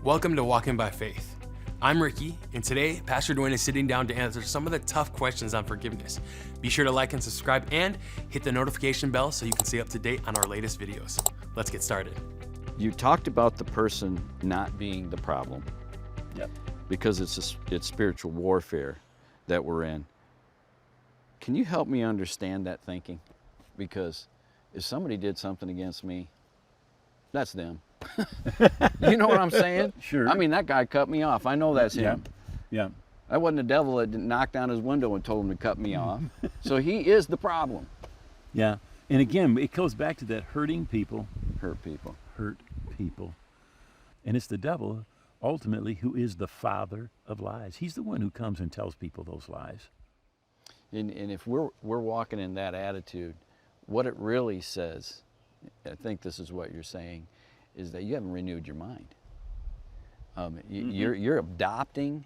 Welcome to Walking by Faith. I'm Ricky, and today Pastor Duane is sitting down to answer some of the tough questions on forgiveness. Be sure to like and subscribe and hit the notification bell so you can stay up to date on our latest videos. Let's get started. You talked about the person not being the problem. Yep. Because it's spiritual warfare that we're in. Can you help me understand that thinking? Because if somebody did something against me, that's them. You know what I'm saying? Sure. I mean, that guy cut me off. I know that's him. Yeah. That wasn't the devil that knocked down his window and told him to cut me off. So he is the problem. Yeah. And again, it goes back to that hurting people. Hurt people. Hurt people. And it's the devil, ultimately, who is the father of lies. He's the one who comes and tells people those lies. And if we're walking in that attitude, what it really says, I think this is what you're saying, is that you haven't renewed your mind. You're adopting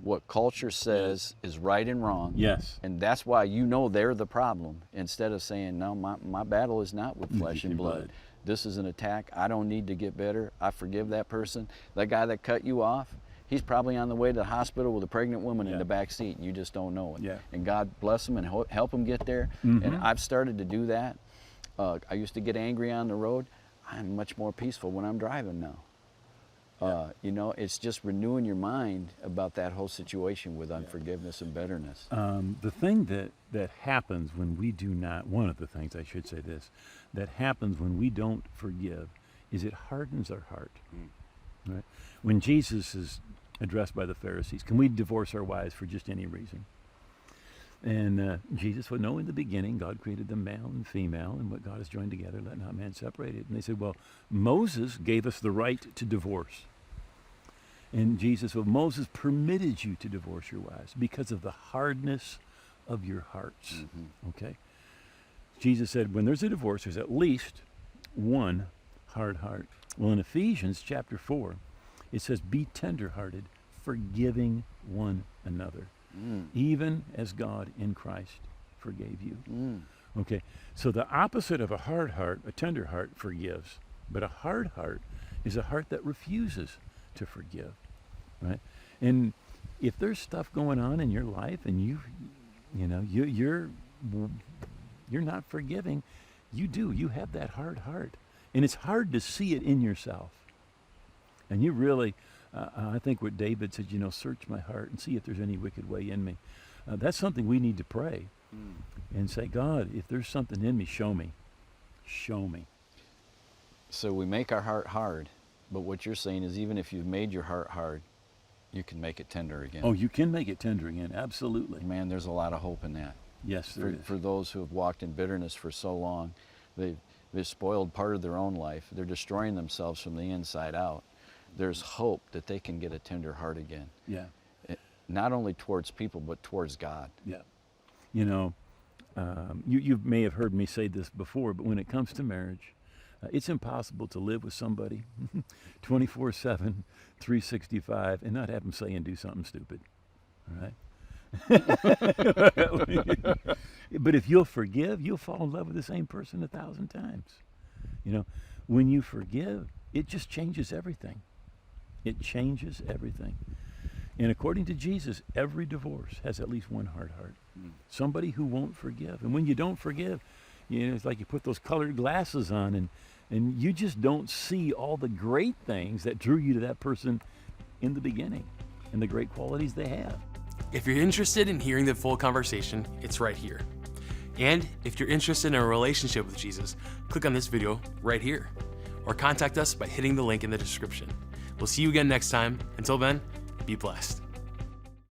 what culture says is right and wrong. Yes. And that's why you know they're the problem, instead of saying, no, my battle is not with flesh and blood. This is an attack. I don't need to get better. I forgive that person. That guy that cut you off, he's probably on the way to the hospital with a pregnant woman in the back seat, and you just don't know it. Yeah. And God bless him and help him get there. And I've started to do that. I used to get angry on the road. I'm much more peaceful when I'm driving now. You know, it's just renewing your mind about that whole situation with unforgiveness and bitterness. The thing that happens when we do not, one of the things, I should say this, that happens when we don't forgive is it hardens our heart. Right? When Jesus is addressed by the Pharisees, can we divorce our wives for just any reason? And Jesus would know in the beginning, God created them male and female, and what God has joined together, let not man separate it. And they said, well, Moses gave us the right to divorce. And Jesus, well, Moses permitted you to divorce your wives because of the hardness of your hearts. Okay? Jesus said, when there's a divorce, there's at least one hard heart. Well, in Ephesians chapter 4, it says, be tenderhearted, forgiving one another. Even as God in Christ forgave you. Okay, so the opposite of a hard heart, a tender heart, forgives. But a hard heart is a heart that refuses to forgive, right? And if there's stuff going on in your life and you're not forgiving, you have that hard heart. And it's hard to see it in yourself. And you really, I think what David said, search my heart and see if there's any wicked way in me. That's something we need to pray and say, God, if there's something in me, show me. Show me. So we make our heart hard, but what you're saying is even if you've made your heart hard, you can make it tender again. Oh, you can make it tender again, absolutely. Man, there's a lot of hope in that. Yes, there is. For those who have walked in bitterness for so long, they've spoiled part of their own life. They're destroying themselves from the inside out. There's hope that they can get a tender heart again. Yeah. Not only towards people, but towards God. Yeah. You may have heard me say this before, but when it comes to marriage, it's impossible to live with somebody 24/7, 365, and not have them say and do something stupid. All right? But if you'll forgive, you'll fall in love with the same person 1,000 times. When you forgive, it just changes everything. It changes everything. And according to Jesus, every divorce has at least one hard heart. Somebody who won't forgive. And when you don't forgive, it's like you put those colored glasses on and you just don't see all the great things that drew you to that person in the beginning and the great qualities they have. If you're interested in hearing the full conversation, it's right here. And if you're interested in a relationship with Jesus, click on this video right here, or contact us by hitting the link in the description. We'll see you again next time. Until then, be blessed.